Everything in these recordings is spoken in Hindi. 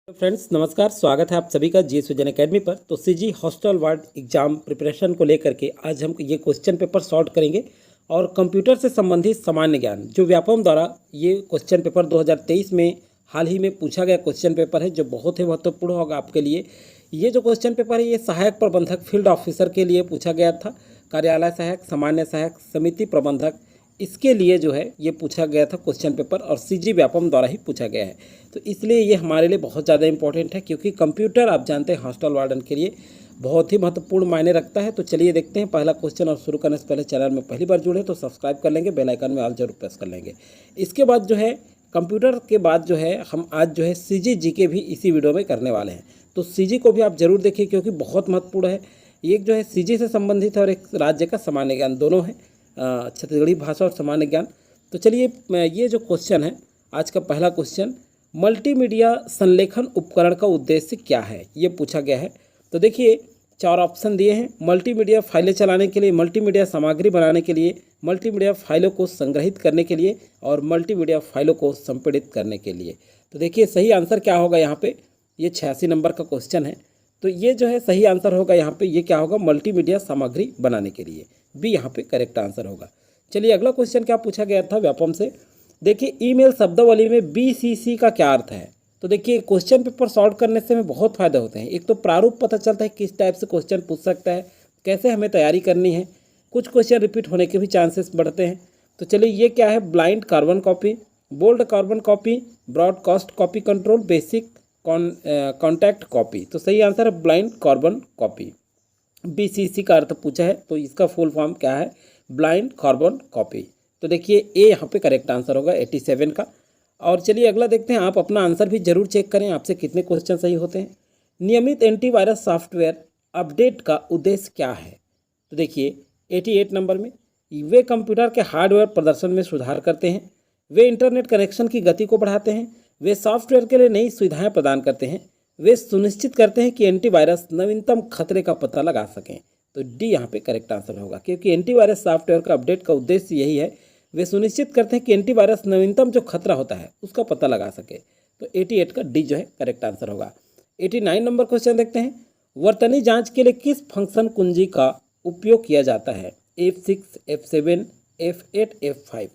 फ्रेंड्स नमस्कार, स्वागत है आप सभी का जीएस विजन अकेडमी पर। तो CG hostel ward exam preparation को लेकर के आज हम ये क्वेश्चन पेपर सॉल्व करेंगे और कंप्यूटर से संबंधित सामान्य ज्ञान जो व्यापम द्वारा ये क्वेश्चन पेपर 2023 में हाल ही में पूछा गया क्वेश्चन पेपर है, जो बहुत ही महत्वपूर्ण होगा आपके लिए। ये जो क्वेश्चन पेपर है ये सहायक प्रबंधक फील्ड ऑफिसर के लिए पूछा गया था, कार्यालय सहायक, सामान्य सहायक, समिति प्रबंधक, इसके लिए जो है ये पूछा गया था क्वेश्चन पेपर और सीजी व्यापम द्वारा ही पूछा गया है। तो इसलिए ये हमारे लिए बहुत ज़्यादा इंपॉर्टेंट है, क्योंकि कंप्यूटर आप जानते हैं हॉस्टल वार्डन के लिए बहुत ही महत्वपूर्ण मायने रखता है। तो चलिए देखते हैं पहला क्वेश्चन। और शुरू करने से पहले चैनल में पहली बार जुड़े तो सब्सक्राइब कर लेंगे, बेल आइकन में ऑल जरूर प्रेस कर लेंगे। इसके बाद जो है कंप्यूटर के बाद जो है हम आज जो है सीजी जीके भी इसी वीडियो में करने वाले हैं। तो सीजी को भी आप जरूर देखिए, क्योंकि बहुत महत्वपूर्ण है। एक जो है सीजी से संबंधित है और एक राज्य का सामान्य ज्ञान, दोनों है, छत्तीसगढ़ी भाषा और सामान्य ज्ञान। तो चलिए ये जो क्वेश्चन है आज का पहला क्वेश्चन, मल्टीमीडिया संलेखन उपकरण का उद्देश्य क्या है, ये पूछा गया है। तो देखिए 4 ऑप्शन दिए हैं। मल्टीमीडिया फाइलें चलाने के लिए, मल्टीमीडिया सामग्री बनाने के लिए, मल्टीमीडिया फाइलों को संग्रहित करने के लिए और मल्टीमीडिया फाइलों को संपीड़ित करने के लिए। तो देखिए सही आंसर क्या होगा यहाँ पे, ये 86 नंबर का क्वेश्चन है। तो ये जो है सही आंसर होगा यहाँ पे, ये क्या होगा, मल्टीमीडिया सामग्री बनाने के लिए, बी यहाँ पे करेक्ट आंसर होगा। चलिए अगला क्वेश्चन क्या पूछा गया था व्यापम से। देखिए ईमेल शब्दावली में बीसीसी का क्या अर्थ है। तो देखिए क्वेश्चन पेपर सॉल्व करने से हमें बहुत फायदा होते हैं। एक तो प्रारूप पता चलता है किस टाइप से क्वेश्चन पूछ सकता है, कैसे हमें तैयारी करनी है, कुछ क्वेश्चन रिपीट होने के भी चांसेस बढ़ते हैं। तो चलिए ये क्या है, blind carbon copy, bold carbon copy, broadcast copy control, basic contact copy. तो सही आंसर है ब्लाइंड कार्बन कॉपी। बीसीसी का अर्थ पूछा है तो इसका फुल फॉर्म क्या है, ब्लाइंड कार्बन कॉपी। तो देखिए ए यहाँ पे करेक्ट आंसर होगा 87 का। और चलिए अगला देखते हैं, आप अपना आंसर भी जरूर चेक करें, आपसे कितने क्वेश्चन सही होते हैं। नियमित एंटीवायरस सॉफ्टवेयर अपडेट का उद्देश्य क्या है। तो देखिए 88 नंबर में, वे कंप्यूटर के हार्डवेयर प्रदर्शन में सुधार करते हैं, वे इंटरनेट कनेक्शन की गति को बढ़ाते हैं, वे सॉफ्टवेयर के लिए नई सुविधाएं प्रदान करते हैं, वे सुनिश्चित करते हैं कि एंटीवायरस नवीनतम खतरे का पता लगा सकें। तो डी यहाँ पे करेक्ट आंसर होगा, क्योंकि एंटीवायरस सॉफ्टवेयर का अपडेट का उद्देश्य यही है, वे सुनिश्चित करते हैं कि एंटीवायरस नवीनतम जो खतरा होता है उसका पता लगा सके। तो 88 का डी जो है करेक्ट आंसर होगा। 89 नंबर क्वेश्चन देखते हैं, वर्तनी जांच के लिए किस फंक्शन कुंजी का उपयोग किया जाता है, F6, F7, F8, F5।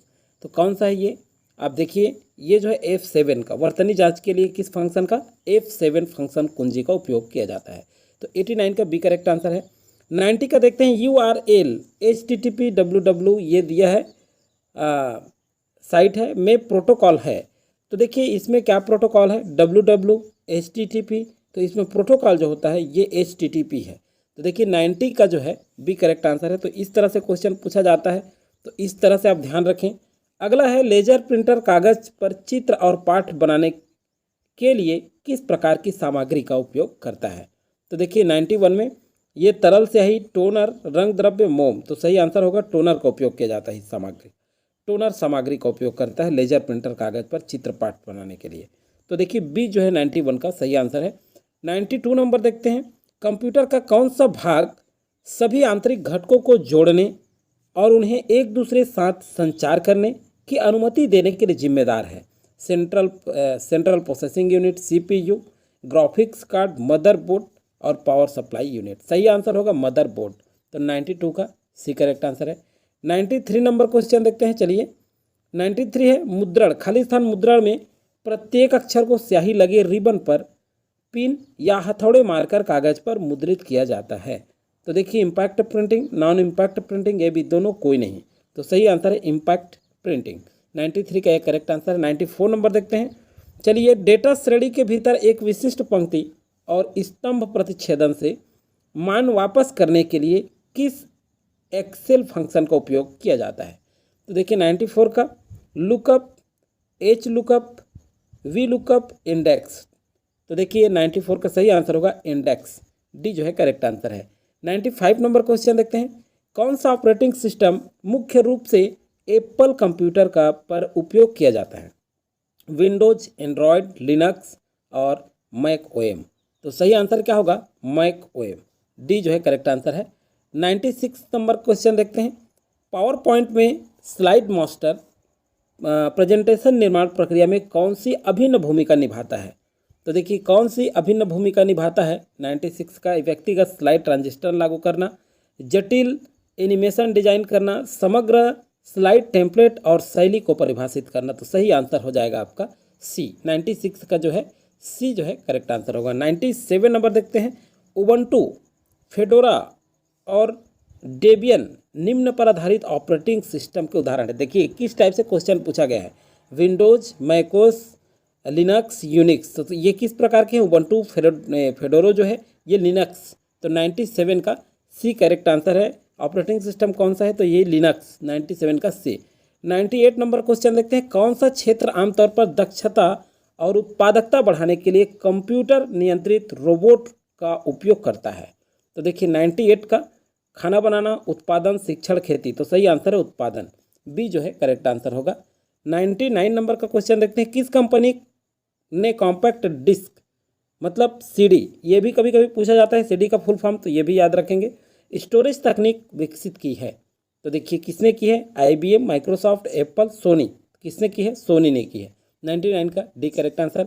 तो कौन सा है ये, आप देखिए ये जो है F7 का, वर्तनी जांच के लिए किस फंक्शन का, F7 फंक्शन कुंजी का उपयोग किया जाता है। तो 89 का बी करेक्ट आंसर है। 90 का देखते हैं, URL HTTP www ये दिया है, साइट है में प्रोटोकॉल है। तो देखिए इसमें क्या प्रोटोकॉल है, www HTTP। तो इसमें प्रोटोकॉल जो होता है ये HTTP है। तो देखिए 90 का जो है बी करेक्ट आंसर है। तो इस तरह से क्वेश्चन पूछा जाता है, तो इस तरह से आप ध्यान रखें। अगला है, लेजर प्रिंटर कागज पर चित्र और पाठ बनाने के लिए किस प्रकार की सामग्री का उपयोग करता है। तो देखिए 91 में, ये तरल स्याही, टोनर, रंग द्रव्य, मोम। तो सही आंसर होगा टोनर का उपयोग किया जाता है, इस सामग्री, टोनर सामग्री का उपयोग करता है लेजर प्रिंटर कागज पर चित्र पाठ बनाने के लिए। तो देखिए बी जो है 91 का सही आंसर है। 92 नंबर देखते हैं, कंप्यूटर का कौन सा भाग सभी आंतरिक घटकों को जोड़ने और उन्हें एक दूसरे साथ संचार करने की अनुमति देने के लिए जिम्मेदार है। Central processing unit, CPU, graphics card, motherboard और पावर सप्लाई यूनिट। सही आंसर होगा मदरबोर्ड। तो 92 का सी करेक्ट आंसर है। 93 नंबर क्वेश्चन देखते हैं। चलिए 93 है, मुद्रण, खाली स्थान मुद्रण में प्रत्येक अक्षर को स्याही लगे रिबन पर पिन या हथौड़े मारकर कागज पर मुद्रित किया जाता है। तो देखिए impact printing, non impact printing, ये भी दोनों कोई नहीं। तो सही आंसर है इम्पैक्ट प्रिंटिंग। 93 का एक करेक्ट आंसर है। 94 नंबर देखते हैं। चलिए, डेटा श्रेणी के भीतर एक विशिष्ट पंक्ति और स्तंभ प्रतिच्छेदन से मान वापस करने के लिए किस एक्सेल फंक्शन का उपयोग किया जाता है। तो देखिए 94 का, lookup, H lookup, V lookup, index. तो देखिए 94 का सही आंसर होगा इंडेक्स, डी जो है करेक्ट आंसर है। 95 नंबर क्वेश्चन देखते हैं, कौन सा ऑपरेटिंग सिस्टम मुख्य रूप से एप्पल कंप्यूटर का पर उपयोग किया जाता है, विंडोज, एंड्रॉयड, लिनक्स और मैक ओएम। तो सही आंसर क्या होगा, मैक ओएम, डी जो है करेक्ट आंसर है। 96 नंबर क्वेश्चन देखते हैं, पावर पॉइंट में स्लाइड मास्टर प्रेजेंटेशन निर्माण प्रक्रिया में कौन सी अभिन्न भूमिका निभाता है। तो देखिए कौन सी अभिन्न भूमिका निभाता है 96 का, व्यक्तिगत स्लाइड ट्रांजिस्टर लागू करना, जटिल एनिमेशन डिजाइन करना, समग्र स्लाइड टेम्पलेट और शैली को परिभाषित करना। तो सही आंसर हो जाएगा आपका सी, 96 का जो है सी जो है करेक्ट आंसर होगा। 97 नंबर देखते हैं, उबंटू, फेडोरा और डेबियन निम्न पर आधारित ऑपरेटिंग सिस्टम के उदाहरण है। देखिए किस टाइप से क्वेश्चन पूछा गया है, विंडोज, मैकोस, लिनक्स, यूनिक्स। तो ये किस प्रकार के हैं, उबंटू, फेडोरो जो है ये लिनक्स। तो 97 का सी करेक्ट आंसर है। ऑपरेटिंग सिस्टम कौन सा है, तो ये लिनक्स, 97 का सी। 98 नंबर क्वेश्चन देखते हैं, कौन सा क्षेत्र आमतौर पर दक्षता और उत्पादकता बढ़ाने के लिए कंप्यूटर नियंत्रित रोबोट का उपयोग करता है। तो देखिए 98 का खाना बनाना, उत्पादन, शिक्षण, खेती। तो सही आंसर है उत्पादन, बी जो है करेक्ट आंसर होगा। 99 नंबर का क्वेश्चन देखते हैं, किस कंपनी ने कॉम्पैक्ट डिस्क मतलब सीडी, ये भी कभी कभी पूछा जाता है सीडी का फुल फॉर्म, तो ये भी याद रखेंगे, स्टोरेज तकनीक विकसित की है। तो देखिए किसने की है, IBM, माइक्रोसॉफ्ट, एप्पल, सोनी। किसने की है, सोनी ने की है। 99 का D correct answer.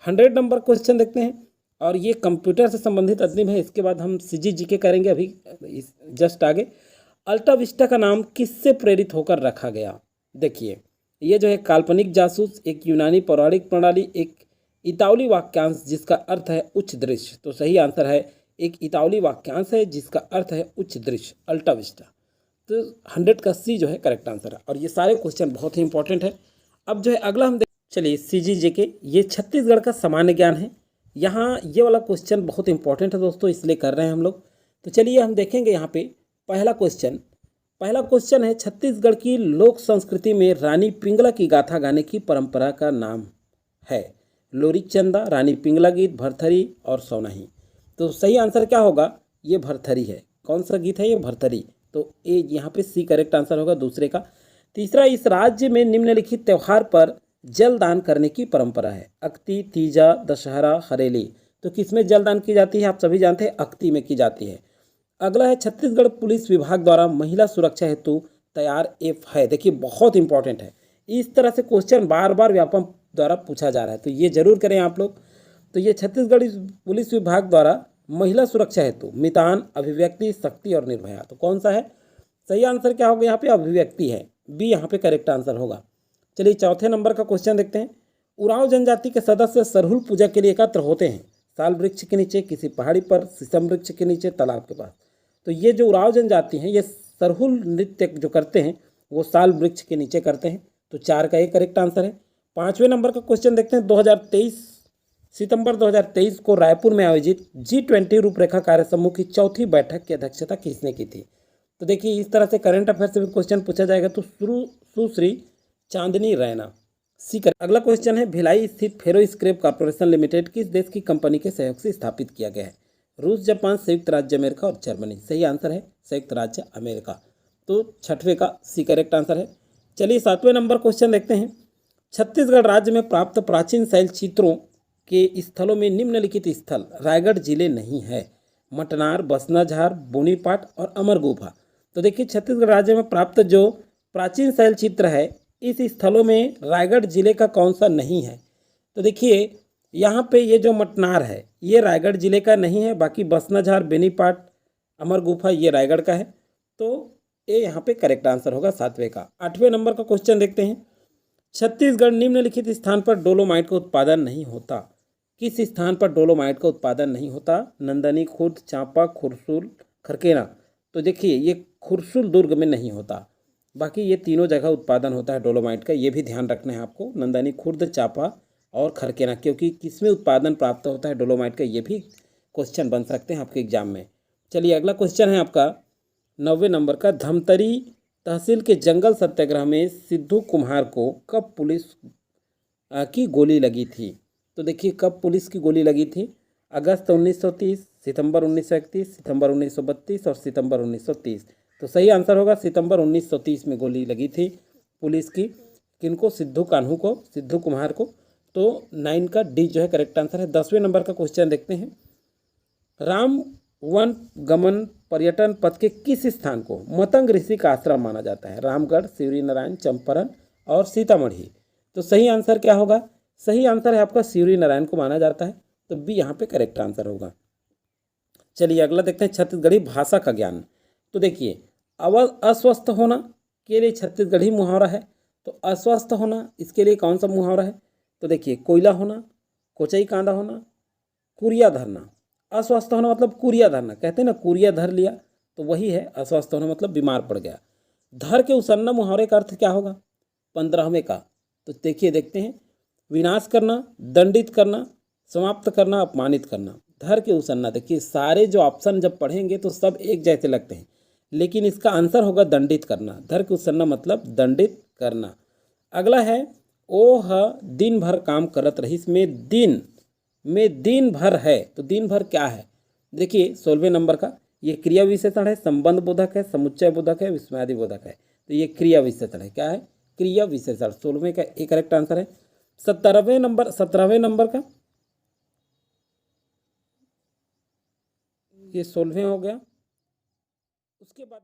100 number question देखते हैं, और ये कंप्यूटर से संबंधित अध्ययन है। इसके बाद हम CGG के करेंगे अभी जस्ट आगे। अल्टा विस्टा का नाम किससे प्रेरित होकर रखा गया। देखिए ये जो है काल्पनिक जासूस, एक यूनानी पौराणिक प्रणाली, एक इतावली वाक्यांश जिसका अर्थ है उच्च दृश्य। तो सही आंसर है एक इतावली वाक्यांश है जिसका अर्थ है उच्च दृश्य, अल्टा विस्टा। तो 100 का सी जो है करेक्ट आंसर है। और ये सारे क्वेश्चन बहुत ही इंपॉर्टेंट है। अब जो है अगला हम चलिए CGJ के, ये छत्तीसगढ़ का सामान्य ज्ञान है। यहाँ ये वाला क्वेश्चन बहुत इंपॉर्टेंट है दोस्तों, इसलिए कर रहे हैं हम लोग। तो चलिए हम देखेंगे यहाँ पे पहला क्वेश्चन है, छत्तीसगढ़ की लोक संस्कृति में रानी पिंगला की गाथा गाने की परंपरा का नाम है। लोरी चंदा, रानी पिंगला गीत, भरथरी और सौनाही। तो सही आंसर क्या होगा, ये भरथरी है। कौन सा गीत है, ये भरथरी। तो ए यहाँ पे सी करेक्ट आंसर होगा दूसरे का। तीसरा, इस राज्य में निम्नलिखित त्यौहार पर जलदान करने की परंपरा है। अक्ति, तीजा, दशहरा, हरेली। तो किसमें जलदान की जाती है, आप सभी जानते हैं अक्ति में की जाती है। अगला है, छत्तीसगढ़ पुलिस विभाग द्वारा महिला सुरक्षा हेतु तैयार एफ है। देखिए बहुत इंपॉर्टेंट है, इस तरह से क्वेश्चन बार बार व्यापम द्वारा पूछा जा रहा है, तो ये जरूर करें आप लोग। तो ये छत्तीसगढ़ पुलिस विभाग द्वारा महिला सुरक्षा हेतु मितान, अभिव्यक्ति, शक्ति और निर्भया। तो कौन सा है, सही आंसर क्या होगा यहाँ पे, अभिव्यक्ति है, बी यहाँ पे करेक्ट आंसर होगा। चलिए चौथे नंबर का क्वेश्चन देखते हैं। उरांव जनजाति के सदस्य सरहुल पूजा के लिए एकत्र होते हैं, साल वृक्ष के नीचे, किसी पहाड़ी पर, शीशम वृक्ष के नीचे, तालाब के पास। तो ये जो उरांव जनजाति हैं ये सरहुल नृत्य जो करते हैं वो साल वृक्ष के नीचे करते हैं। तो 4 का एक करेक्ट आंसर है। 5वें नंबर का क्वेश्चन देखते हैं, सितंबर 2023 को रायपुर में आयोजित G20 रूपरेखा कार्य समूह की चौथी बैठक की अध्यक्षता किसने की थी। तो देखिए इस तरह से करंट अफेयर से भी क्वेश्चन पूछा जाएगा, तो सुश्री चांदनी रैना, सी कर। अगला क्वेश्चन है, भिलाई स्थित फेरो स्क्रैप कॉर्पोरेशन लिमिटेड किस देश की कंपनी के सहयोग से स्थापित किया गया है। रूस, जापान, संयुक्त राज्य अमेरिका और जर्मनी। सही आंसर है संयुक्त राज्य अमेरिका। तो 6वें का सी करेक्ट आंसर है। चलिए 7वें नंबर क्वेश्चन देखते हैं। छत्तीसगढ़ राज्य में प्राप्त प्राचीन शैल चित्रों के स्थलों में निम्नलिखित स्थल रायगढ़ जिले नहीं है। मटनार, बसनाझार, बोनीपाट और अमर गुफा। तो देखिए छत्तीसगढ़ राज्य में प्राप्त जो प्राचीन शैल चित्र है इस स्थलों में रायगढ़ जिले का कौन सा नहीं है। तो देखिए यहाँ पे ये जो मटनार है ये रायगढ़ जिले का नहीं है, बाकी बसनाझार, बेनीपाट, अमर गुफा ये रायगढ़ का है। तो ये यहाँ पे करेक्ट आंसर होगा 7वें का। 8वें नंबर का क्वेश्चन देखते हैं। छत्तीसगढ़ निम्नलिखित स्थान पर डोलोमाइट का उत्पादन नहीं होता। किस स्थान पर डोलोमाइट का उत्पादन नहीं होता। नंदनी, खुर्द, चांपा, खुरसूल, खरकेना। तो देखिए ये खुरसूल दुर्ग में नहीं होता, बाकी ये तीनों जगह उत्पादन होता है डोलोमाइट का। ये भी ध्यान रखना है आपको, नंदनी, खुर्द, चांपा और खरकेना, क्योंकि किसमें उत्पादन प्राप्त होता है डोलोमाइट का, ये भी क्वेश्चन बन सकते हैं आपके एग्जाम में। चलिए अगला क्वेश्चन है आपका 9वें नंबर का। धमतरी तहसील के जंगल सत्याग्रह में सिद्धू कुम्हार को कब पुलिस की गोली लगी थी। तो देखिए कब पुलिस की गोली लगी थी। अगस्त 1930, सितंबर 1931, सितंबर 1932 और सितंबर 1930। तो सही आंसर होगा सितंबर 1930 में गोली लगी थी पुलिस की। किनको, सिद्धू कान्हू को, सिद्धू कुम्हार को। तो 9 का डी जो है करेक्ट आंसर है। 10वें नंबर का क्वेश्चन देखते हैं। राम वन गमन पर्यटन पथ के किस स्थान को मतंग ऋषि का आश्रम माना जाता है। रामगढ़, शिवरी नारायण, चंपारण और सीतामढ़ी। तो सही आंसर क्या होगा, सही आंसर है आपका सूर्य नारायण को माना जाता है, तो बी यहाँ पे करेक्ट आंसर होगा। चलिए अगला देखते हैं छत्तीसगढ़ी भाषा का ज्ञान। तो देखिए अस्वस्थ होना के लिए छत्तीसगढ़ी मुहावरा है, तो अस्वस्थ होना इसके लिए कौन सा मुहावरा है? तो देखिए कोयला होना, कोचई कांदा होना, कुरिया धरना। अस्वस्थ होना मतलब कुरिया धरना, कहते हैं ना कुरिया धर लिया, तो वही है अस्वस्थ होना मतलब बीमार पड़ गया। धर के उसन्ना मुहावरे का अर्थ क्या होगा? 15वें का। तो देखिए देखते हैं, विनाश करना, दंडित करना, समाप्त करना, अपमानित करना। धर के उसन्ना, देखिए सारे जो ऑप्शन जब पढ़ेंगे तो सब एक जैसे लगते हैं, लेकिन इसका आंसर होगा दंडित करना। धर के उसन्ना मतलब दंडित करना। अगला है ओह दिन भर काम करत रहीस में दिन भर है, तो दिन भर क्या है? देखिए 16वें नंबर का ये क्रिया विशेषण है, संबंध बोधक है, समुच्चय बोधक है, विस्मयादि बोधक है। तो ये क्रिया विशेषण है, क्या है? क्रिया विशेषण। 16वें का एक करेक्ट आंसर है। 17वें नंबर का ये 16वें हो गया। उसके बाद